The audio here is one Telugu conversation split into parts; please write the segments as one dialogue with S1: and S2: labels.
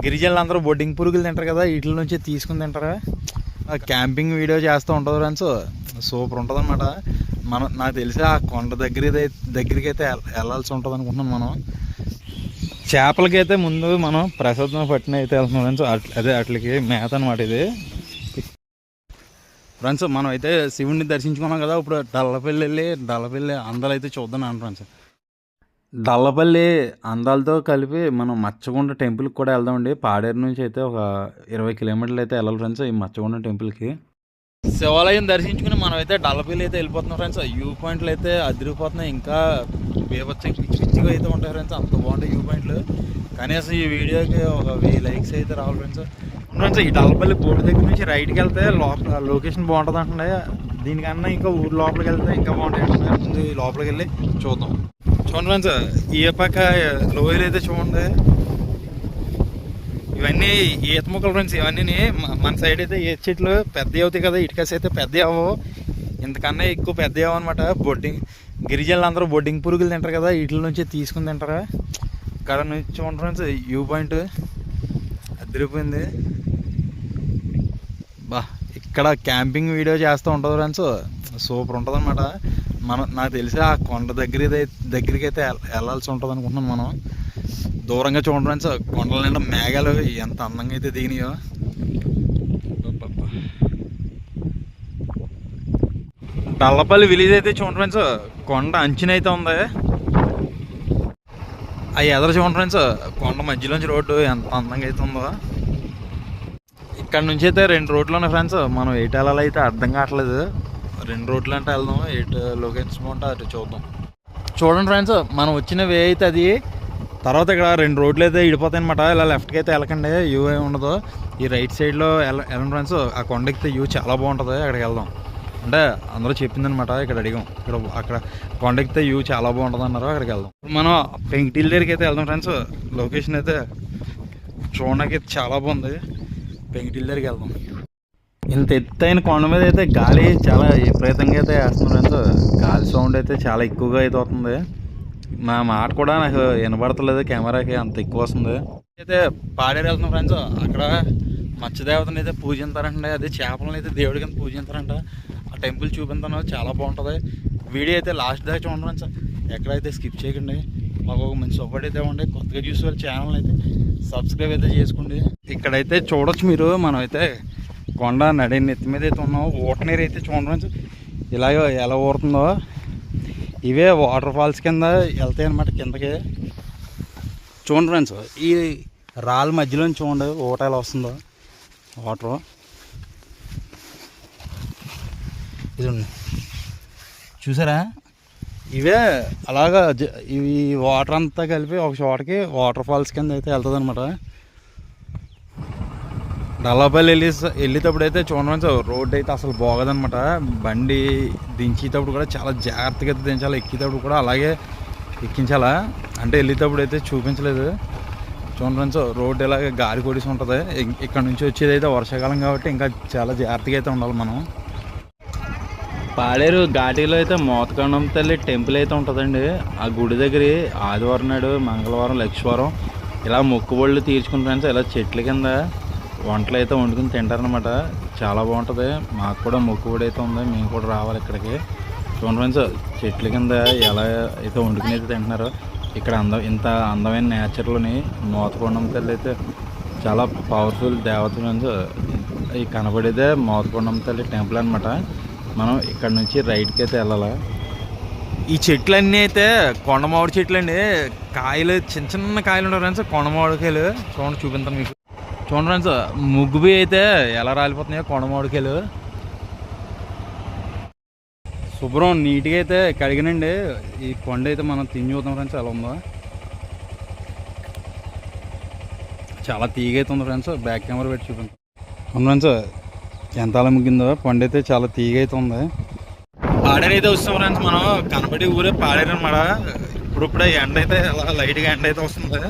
S1: గిరిజనులు అందరూ బొడ్డింగ్ పురుగులు తింటారు కదా, వీటి నుంచి తీసుకుని తింటారా. క్యాంపింగ్ వీడియో చేస్తూ ఉంటుంది ఫ్రెండ్స్, సూపర్ ఉంటుంది అనమాట. నాకు తెలిసి ఆ కొండ దగ్గరికి అయితే వెళ్ళాల్సి ఉంటుంది అనుకుంటున్నాను. మనం చేపలకైతే ముందు మనం ప్రసాదం పట్టిన అయితే వెళ్తున్నాం ఫ్రెండ్స్. అదే వాటికి మేత అనమాట ఇది ఫ్రెండ్స్. మనం అయితే శివుడిని దర్శించుకున్నాం కదా, ఇప్పుడు డల్లపల్లి అందాలు అయితే చూద్దాం ఫ్రెండ్స్. డల్లపల్లి అందాలతో కలిపి మనం మచ్చగుండ టెంపుల్కి కూడా వెళ్దామండి. పాడేరు నుంచి అయితే ఒక 20 కిలోమీటర్లు అయితే వెళ్ళాలి ఫ్రెండ్స్ ఈ మచ్చగుండ టెంపుల్కి. శివాలయం దర్శించుకుని మనం అయితే డల్లపల్లి అయితే వెళ్ళిపోతున్నాం ఫ్రెండ్స్. వ్యూ పాయింట్లు అయితే అదిరిపోతున్నాయి, ఇంకా బీభత్సంగా పిచ్చిగా అయితే ఉంటాయి ఫ్రెండ్స్. అంత బాగుంటాయి వ్యూ పాయింట్లు. కనీసం ఈ వీడియోకి ఒక 1000 లైక్స్ అయితే రావాలి ఫ్రెండ్స్. ఫ్రెండ్స్ ఈ డల్లపల్లి బోర్డు దగ్గర నుంచి రైట్కి వెళ్తే లొకేషన్ బాగుంటుంది అంటుండే. దీనికన్నా ఇంకా ఊరు లోపలికి వెళ్తే ఇంకా బాగుంటాయి అంటున్నాయి. ముందు లోపలికి వెళ్ళి చూద్దాం. చూడండి ఫ్రెండ్స్, ఈ పక్క లోయలు అయితే చూడండి, ఇవన్నీ ఈత మొక్కలు ఫ్రెండ్స్. ఇవన్నీ మన సైడ్ అయితే ఈత చెట్లు పెద్దవి అవుతాయి కదా, ఇటుకసి అయితే పెద్దవి అవ్వవు, ఇంతకన్నా ఎక్కువ పెద్దవి అవ్వనమాట. గిరిజనులు అందరూ బొడ్డింగ్ పురుగులు తింటారు కదా, వీటి నుంచి తీసుకుని తింటారా. ఇక్కడ నుంచి చూడండి ఫ్రెండ్స్, వ్యూ పాయింట్ అదిరిపోయింది బా. ఇక్కడ క్యాంపింగ్ వీడియో చేస్తూ ఉంటుంది ఫ్రెండ్స్, సూపర్ ఉంటుంది అనమాట. నాకు తెలిసి ఆ కొండ దగ్గరికి అయితే వెళ్ళాల్సి ఉంటుంది అనుకుంటున్నాను. మనం దూరంగా చూడండి ఫ్రెండ్స్, కొండల నిండా మేఘాలు ఎంత అందంగా అయితే దిగినాయో. డల్లపల్లి విలేజ్ అయితే చూడండి ఫ్రెండ్స్, కొండ అంచున అయితే ఉంది. అవి ఎదురు చూడండి ఫ్రెండ్స్, కొండ మధ్యలోంచి రోడ్డు ఎంత అందంగా అయితే ఉందో. ఇక్కడ నుంచి అయితే 2 రోడ్లు ఉన్నాయి ఫ్రెండ్స్. మనం ఎటు వెళ్ళాలి అయితే అర్థం కావట్లేదు. 2 రోడ్లు అంటే వెళ్దాం, ఎటు లొకేషన్ బాగుంటే అటు చూద్దాం. చూడండి ఫ్రెండ్స్, మనం వచ్చిన వే అయితే అది. తర్వాత ఇక్కడ 2 రోడ్లు అయితే ఇడిపోతాయి అనమాట. ఇలా లెఫ్ట్కి అయితే వెళ్ళకండి, వ్యూ ఏమి ఉండదు. ఈ రైట్ సైడ్లో వెళ్ళండి ఫ్రెండ్స్. ఆ కొండ ఎక్కితే వ్యూ చాలా బాగుంటుంది, అక్కడికి వెళ్దాం. అంటే అందరూ చెప్పిందనమాట, ఇక్కడ అడిగాం. అక్కడ కొండ ఎక్కితే వ్యూ చాలా బాగుంటుంది అన్నారు, అక్కడికి వెళ్దాం. మనం పెంకిటిల్ దగ్గరికి అయితే వెళ్దాం ఫ్రెండ్స్. లొకేషన్ అయితే చూడడానికి చాలా బాగుంది. పెంకిటిల్ దగ్గరికి వెళ్దాం. ఇంత ఎత్తైన కొండ మీద అయితే గాలి చాలా విపరీతంగా అయితే వేస్తుంది ఫ్రెండ్స్. గాలి సౌండ్ అయితే చాలా ఎక్కువగా అయితే వస్తుంది. మా మాట కూడా నాకు వినబడతలేదు, కెమెరాకి అంత ఎక్కువ వస్తుంది. అయితే పాడేరు వెళ్తున్నాం ఫ్రెండ్స్. అక్కడ మత్స్యదేవతని అయితే పూజించారంటే, అదే చేపలను అయితే దేవుడి కింద పూజించారంట. ఆ టెంపుల్ చూపించాను, చాలా బాగుంటుంది. వీడియో అయితే లాస్ట్ దాకా చూడండి ఫ్రెండ్స్, ఎక్కడైతే స్కిప్ చేయకండి. మాకు ఒక మంచి సపోర్ట్ అయితే ఇవ్వండి. కొత్తగా చూసే వాళ్ళ ఛానల్ అయితే సబ్స్క్రైబ్ అయితే చేసుకోండి. ఇక్కడైతే చూడొచ్చు మీరు, మనం అయితే కొండ నెత్తి మీద అయితే ఉన్నాం. ఊటనీరు అయితే చూడండి ఫ్రెండ్స్, ఇలాగ ఎలా ఊరుతుందో. ఇవే వాటర్ ఫాల్స్ కింద వెళ్తాయి అనమాట కిందకి. చూడండి ఫ్రెండ్స్, ఈ రాళ్ళ మధ్యలో చూడండి ఊట ఎలా వస్తుందో వాటరు. ఇది చూసారా, ఇవే అలాగా ఇవి వాటర్ అంతా కలిపి ఒక చోటకి వాటర్ ఫాల్స్ కింద అయితే వెళ్తుంది అనమాట. డల్లపల్లి వెళ్ళేటప్పుడు అయితే చూడండి, రోడ్డు అయితే అసలు బాగోదనమాట. బండి దించేటప్పుడు కూడా చాలా జాగ్రత్తగా అయితే దించాలి, ఎక్కేటప్పుడు కూడా అలాగే ఎక్కించాలా. అంటే వెళ్ళేటప్పుడు అయితే చూపించలేదు. చూడండి, రోడ్డు ఇలాగే గాలి కొడిసి ఉంటుంది. ఇక్కడ నుంచి వచ్చేది అయితే వర్షాకాలం కాబట్టి ఇంకా చాలా జాగ్రత్తగా అయితే ఉండాలి మనం. పాడేరు ఘాటీలో అయితే మోతకొండం తల్లి టెంపుల్ అయితే ఉంటుందండి. ఆ గుడి దగ్గర ఆదివారం నాడు, మంగళవారం, లక్షవారం ఇలా మొక్కుబళ్ళు తీర్చుకుని ఫ్రెండ్స్ ఇలా చెట్ల కింద వంటలు అయితే వండుకుని తింటారనమాట. చాలా బాగుంటుంది. మాకు కూడా మొక్కుబడి అయితే ఉంది, మేము కూడా రావాలి ఇక్కడికి. చూడండి ఫ్రెండ్స్, చెట్ల కింద ఎలా అయితే వండుకుని అయితే తింటున్నారో. ఇక్కడ ఇంత అందమైన నేచర్లోని మోతకొండం తల్లి అయితే చాలా పవర్ఫుల్ దేవత ఫ్రెండ్స్. ఈ కనబడేదే మోతకొండం తల్లి టెంపుల్ అనమాట. మనం ఇక్కడ నుంచి రైట్కి అయితే వెళ్ళాలి. ఈ చెట్లన్నీ అయితే కొండ మామిడి చెట్లు అండి. కాయలు చిన్న చిన్న కాయలు ఉంటాయి ఫ్రెండ్స్, కొండ మామిడికాయలు. చూడండి, చూపిస్తాను మీకు. చూడండి ఫ్రెండ్స్, ముగ్గుబి అయితే ఎలా రాలిపోతున్నాయో కొండ మామిడికాయలు. శుభ్రం నీట్గా అయితే కడిగినండి. ఈ కొండ అయితే మనం తిని చూద్దాం ఫ్రెండ్స్ ఎలా ఉందో. చాలా తీగ అయితే ఉంది ఫ్రెండ్స్, బ్యాక్ కెమెరా పెట్టి చూపిస్తాం. అవును ఫ్రెండ్స్, ఎంత అలా ముగ్గిందో. పండు అయితే చాలా తీగ అయితే ఉంది. పాడేరు అయితే వస్తాం ఫ్రెండ్స్. మనం కనబడి ఊరే పాడేరు అనమాట. ఇప్పుడే ఎండ అయితే అలా లైట్గా ఎండ అయితే వస్తుంది.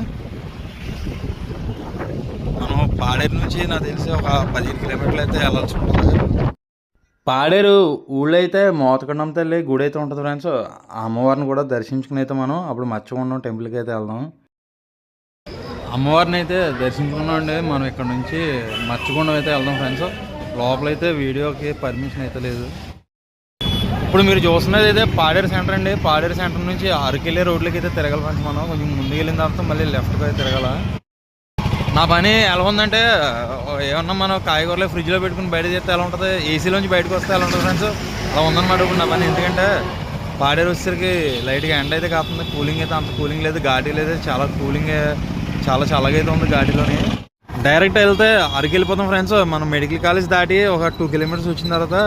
S1: మనం పాడేరు నుంచి నాకు తెలిసి ఒక 15 కిలోమీటర్లు అయితే వెళ్ళాల్సి ఉంటుంది. పాడేరు ఊళ్ళో అయితే మోతకొండం తల్లి గుడి అయితే ఉంటుంది ఫ్రెండ్స్. ఆ అమ్మవారిని కూడా దర్శించుకుని అయితే మనం అప్పుడు మచ్చకొండం టెంపుల్కి అయితే వెళ్దాం. అమ్మవారిని అయితే దర్శించుకున్నామండి. మనం ఇక్కడ నుంచి మచ్చగుండం అయితే వెళ్దాం ఫ్రెండ్స్. లోపలైతే వీడియోకి పర్మిషన్ అయితే లేదు. ఇప్పుడు మీరు చూస్తున్నది అయితే పాడేరు సెంటర్ అండి. పాడేరు సెంటర్ నుంచి అరకెళ్ళే రోడ్లకి అయితే తిరగాలి ఫ్రెండ్స్. మనం కొంచెం ముందుకు వెళ్ళిన తర్వాత మళ్ళీ లెఫ్ట్కి అయితే తిరగాల. నా పని ఎలా ఉందంటే, ఏమన్నా మనం కాయగూరలు ఫ్రిడ్జ్లో పెట్టుకుని బయట చేస్తే ఎలా ఉంటుంది, ఏసీలోంచి బయటకు వస్తే ఎలా ఉంటుంది ఫ్రెండ్స్, అలా ఉందన్నమాట ఇప్పుడు నా పని. ఎందుకంటే పాడేరు వచ్చేసరికి లైట్గా ఎండ అయితే కాస్తుంది, కూలింగ్ అయితే అంత కూలింగ్ లేదు, గాడీలు అయితే చాలా కూలింగ్, చాలా చల్లగా అయితే ఉంది గాడిలోని. డైరెక్ట్ వెళ్తే అరకు వెళ్ళిపోతాం ఫ్రెండ్స్. మనం మెడికల్ కాలేజ్ దాటి ఒక 2 కిలోమీటర్స్ వచ్చిన తర్వాత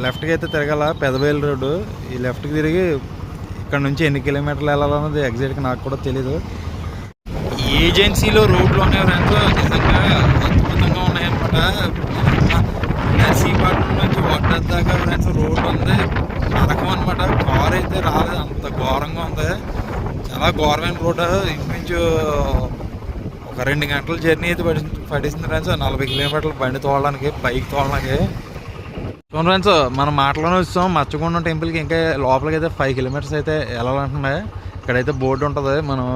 S1: లెఫ్ట్కి అయితే తిరగాల, పెదవేలు రోడ్డు. ఈ లెఫ్ట్కి తిరిగి ఇక్కడ నుంచి ఎన్ని కిలోమీటర్లు వెళ్ళాలన్నది ఎగ్జాక్ట్గా నాకు కూడా తెలీదు. ఏజెన్సీలో రోడ్లు ఉన్నాయి ఫ్రెండ్స్, నిజంగా అద్భుతంగా ఉన్నాయన్నమాట. నర్సీపట్నం నుంచి వడ్డర్ దాకా ఫ్రెండ్స్ రోడ్డు ఉంది, నరకం అనమాట. కార్ అయితే రాలేదు, అంత ఘోరంగా ఉంది, చాలా ఘోరమైన రోడ్డు. ఇంచుమించు ఒక 2 గంటల జర్నీ అయితే పడిస్తుంది ఫ్రెండ్స్. 40 కిలోమీటర్లు బండి తోలడానికి, బైక్ తోలడానికి. చూడండి ఫ్రెండ్స్, మనం మాటలోనే వస్తాం. మచ్చగుండం టెంపుల్కి ఇంకా లోపలికి అయితే 5 కిలోమీటర్స్ అయితే వెళ్ళాలంటున్నాయి. ఇక్కడైతే బోర్డు ఉంటుంది. మనం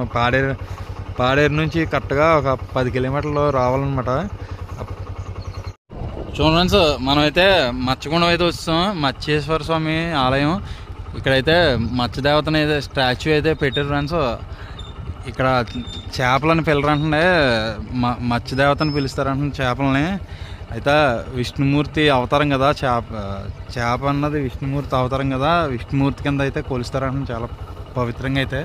S1: పాడేరు నుంచి కరెక్ట్గా ఒక 10 కిలోమీటర్లు రావాలన్నమాట. చూడండి ఫ్రెండ్స్, మనమైతే మచ్చగుండం అయితే వస్తాం. మచ్చేశ్వర స్వామి ఆలయం. ఇక్కడైతే మత్స్యదేవతని అయితే స్టాచ్యూ అయితే పెట్టారు ఫ్రెండ్స్. ఇక్కడ చేపలని పిల్లరంటే మత్స్యదేవతని పిలుస్తారంటే చేపలని. అయితే విష్ణుమూర్తి అవతారం కదా, చేప అన్నది విష్ణుమూర్తి అవతారం కదా, విష్ణుమూర్తి కింద అయితే కొలుస్తారంటే చాలా పవిత్రంగా అయితే.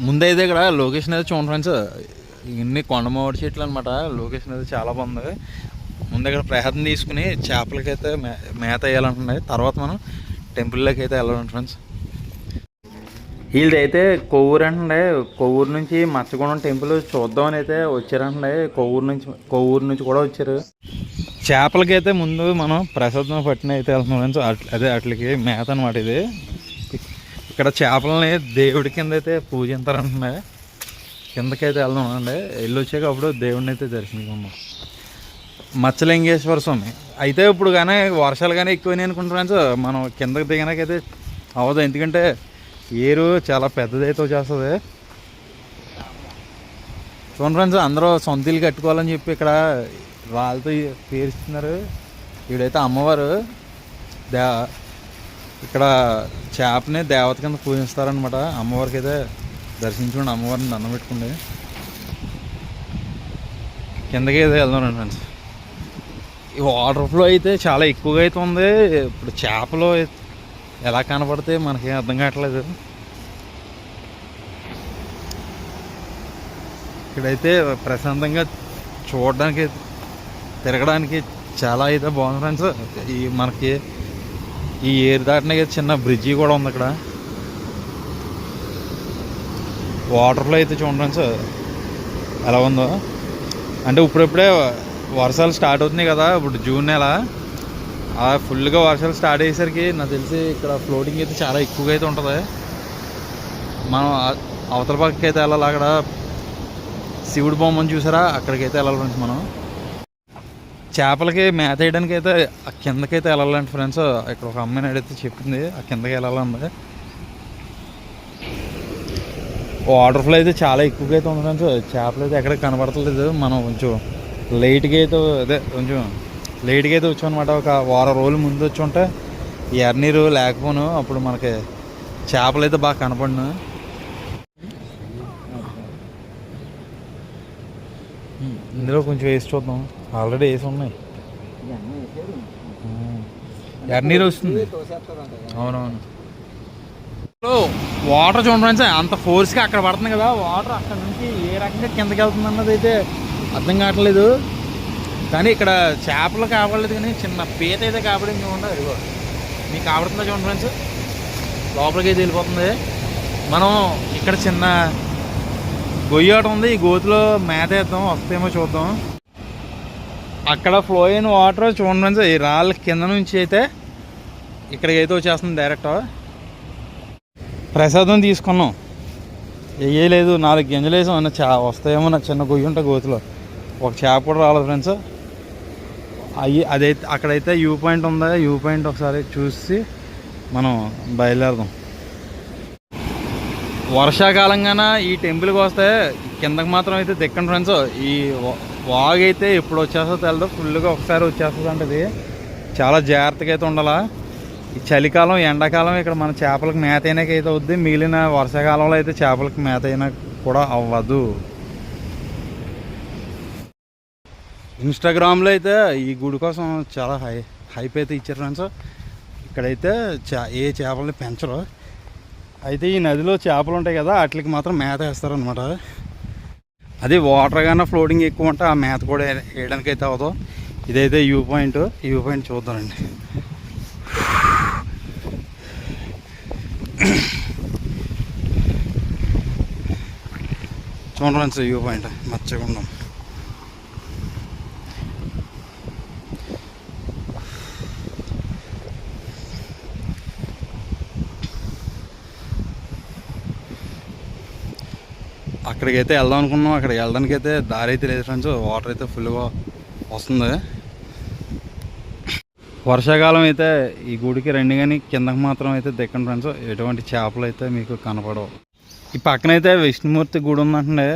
S1: ముందైతే ఇక్కడ లొకేషన్ అయితే చూడండి ఫ్రెండ్స్, ఇన్ని కొండమామిడి చెట్లు అనమాట. లొకేషన్ అయితే చాలా బాగుంది. ముందు ఇక్కడ ప్రయత్నం తీసుకుని చేపలకైతే మేత వేయాలంటున్నాయి. తర్వాత మనం టెంపుల్లోకి అయితే వెళ్ళాలంట ఫ్రెండ్స్. వీళ్ళది అయితే కొవ్వూరు అంటే, కొవ్వూరు నుంచి మచ్చగుండం టెంపుల్ చూద్దామని అయితే వచ్చారంటే, కొవ్వూరు నుంచి కూడా వచ్చారు. చేపలకైతే ముందు మనం ప్రసాదం పట్టిన అయితే వెళ్తున్నాం ఫ్రెండ్స్. అదే వాటికి మేత అనమాట ఇది. ఇక్కడ చేపలని దేవుడి కింద అయితే పూజించారంటున్నాయి. కిందకైతే వెళ్దాం అండి. వెళ్ళి వచ్చాక అప్పుడు దేవుడిని అయితే దర్శించుకుందాం. మచ్చలింగేశ్వర స్వామి అయితే ఇప్పుడు కానీ వర్షాలు కానీ ఎక్కువని అనుకుంటున్నాం ఫ్రెండ్స్. మనం కిందకి దిగినాకైతే అవ్వదు, ఎందుకంటే ఏరు చాలా పెద్దదైతే వచ్చేస్తుంది. చూడండి ఫ్రెండ్స్, అందరూ సొంత ఇల్లు కట్టుకోవాలని చెప్పి ఇక్కడ రాళ్ళతో పేరుస్తున్నారు. ఈడైతే అమ్మవారు ఇక్కడ చేపని దేవత కింద పూజిస్తారనమాట. అమ్మవారికి అయితే దర్శించుకోండి, అమ్మవారిని దండం పెట్టుకోండి. కిందకి అయితే వెళ్దాం ఫ్రెండ్స్. ఈ వాటర్ ఫ్లో అయితే చాలా ఎక్కువగా అయితే ఉంది. ఇప్పుడు చేపలు ఎలా కనపడితే మనకేం అర్థం కావట్లేదు. ఇక్కడైతే ప్రశాంతంగా చూడడానికి, తిరగడానికి చాలా అయితే బాగుంది ఫ్రెండ్స్. మనకి ఈ ఏరు దాటినాక చిన్న బ్రిడ్జి కూడా ఉంది అక్కడ. వాటర్లో అయితే చూడండి ఫ్రెండ్స్ ఎలా ఉందో. అంటే ఇప్పుడే వర్షాలు స్టార్ట్ అవుతున్నాయి కదా, ఇప్పుడు జూన్ నెల. ఫుల్గా వర్షాలు స్టార్ట్ అయ్యేసరికి నాకు తెలిసి ఇక్కడ ఫ్లోటింగ్ అయితే చాలా ఎక్కువగా అయితే ఉంటుంది. మనం అవతల పక్కకి అయితే వెళ్ళాలి. అక్కడ శివుడు బొమ్మను చూసారా, అక్కడికైతే వెళ్ళాలి ఫ్రెండ్స్. మనం చేపలకి మేత వేయడానికి అయితే ఆ కిందకైతే వెళ్ళాలంటే ఫ్రెండ్స్. ఇక్కడ ఒక అమ్మాయిని అడిగితే చెప్పింది ఆ కిందకి వెళ్ళాలంది. వాటర్ ఫ్లో అయితే చాలా ఎక్కువగా అయితే ఉంది ఫ్రెండ్స్. చేపలు అయితే ఎక్కడికి కనబడతలేదు. మనం కొంచెం లేట్గా అయితే వచ్చామన్నమాట. ఒక వారం రోజుల ముందు వచ్చి ఉంటే ఎర్నీరు లేకపోను, అప్పుడు మనకి చేపలు అయితే బాగా కనపడిన. ఇందులో కొంచెం వేసి చూద్దాం. ఆల్రెడీ వేసి ఉన్నాయి, ఎర్నీరు వస్తుంది. అవునవును. వాటర్ చూడండి ఫ్రెండ్స్, అంత ఫోర్స్గా అక్కడ పడుతుంది కదా వాటర్. అక్కడ నుంచి ఏ రకంగా కిందకి వెళ్తుంది అన్నది అయితే అర్థం కావట్లేదు. కానీ ఇక్కడ చేపలు కావట్లేదు, కానీ చిన్న పీత అయితే కాబడింది. చూడండి, ఇదిగో మీకు కాబడుతుందా చూడండి ఫ్రెండ్స్. లోపలికి అయితే వెళ్ళిపోతుంది. మనం ఇక్కడ చిన్న గొయ్యి ఒకటి ఉంది, ఈ గోతులో మేత వేద్దాం, వస్తేమో చూద్దాం. అక్కడ ఫ్లో అయిన వాటర్ చూడండి ఫ్రెండ్స్, ఈ రాళ్ళ కింద నుంచి అయితే ఇక్కడికైతే వచ్చేస్తుంది డైరెక్ట్. ప్రసాదం తీసుకున్నాం, వేయలేదు, 4 గింజలు వేసాం. అన్న వస్తాయేమో, నా చిన్న గొయ్యి ఉంటే గోతులో ఒక చేప కూడా రాలేదు ఫ్రెండ్స్. అదైతే అక్కడైతే వ్యూ పాయింట్ ఉందా, వ్యూ పాయింట్ ఒకసారి చూసి మనం బయలుదేరదాం. వర్షాకాలంగాన ఈ టెంపుల్కి వస్తే కిందకి మాత్రం అయితే దిక్కండి ఫ్రెండ్స్. ఈ వాగు అయితే ఎప్పుడు వచ్చేస్తుందో తెలదు, ఫుల్గా ఒకసారి వచ్చేస్తుంది అంటే ఇది చాలా జాగ్రత్తగా అయితే ఉండాలా. ఈ చలికాలం ఎండాకాలం ఇక్కడ మన చేపలకు మేత అయినాక అయితే అవుద్ది, మిగిలిన వర్షాకాలంలో అయితే చేపలకు మేత అయినా కూడా అవ్వదు. ఇన్స్టాగ్రామ్లో అయితే ఈ గుడి కోసం చాలా హైప్ అయితే ఇచ్చారు ఫ్రెండ్స్. ఇక్కడైతే ఏ చేపలని పెంచరు, అయితే ఈ నదిలో చేపలు ఉంటాయి కదా వాటికి మాత్రం మేత వేస్తారనమాట. అది వాటర్ కన్నా ఫ్లోటింగ్ ఎక్కువ ఉంటే ఆ మేత కూడా వేయడానికి అయితే అవ్వదు. ఇదైతే వ్యూ పాయింట్ చూద్దామండి. చూడండి ఫ్రెండ్స్, వ్యూ పాయింట్ మర్చిపోండి. అక్కడికైతే వెళ్దాం అనుకున్నాం, అక్కడికి వెళ్ళడానికి అయితే దారి అయితే లేదు ఫ్రెండ్స్. వాటర్ అయితే ఫుల్గా వస్తుంది. వర్షాకాలం అయితే ఈ గుడికి రండి, కానీ కిందకి మాత్రం అయితే దిక్కండి ఫ్రెండ్స్. ఎటువంటి చేపలు అయితే మీకు కనపడవు. ఈ పక్కనైతే విష్ణుమూర్తి గుడి ఉందంటే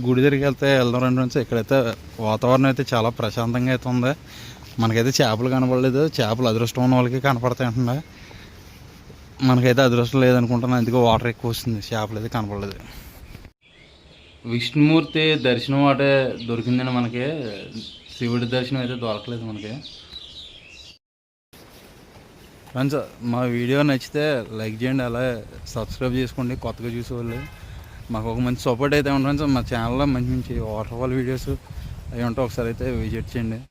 S1: గుడి దగ్గరికి వెళ్దాం రండి ఫ్రెండ్స్. ఇక్కడైతే వాతావరణం అయితే చాలా ప్రశాంతంగా అయితే ఉంది. మనకైతే చేపలు కనపడలేదు, చేపలు అదృష్టం ఉన్న వాళ్ళకి కనపడతాయి అంటుండే. మనకైతే అదృష్టం లేదనుకుంటున్నాను, అందుకే వాటర్ ఎక్కువ వస్తుంది, చేపలు అయితే కనపడలేదు. విష్ణుమూర్తి దర్శనం అంటే దొరికిందండి మనకి, శివుడి దర్శనం అయితే దొరకలేదు మనకి. ఫ్రెండ్స్, మా వీడియో నచ్చితే లైక్ చేయండి, అలాగే సబ్స్క్రైబ్ చేసుకోండి కొత్తగా చూసేవాళ్ళు. మాకు ఒక మంచి సపోర్ట్ అయితే ఉంటుంది ఫ్రెండ్స్. మా ఛానల్లో మంచి మంచి వాటర్ ఫాల్ వీడియోస్ అవి ఉంటే ఒకసారి అయితే విజిట్ చేయండి.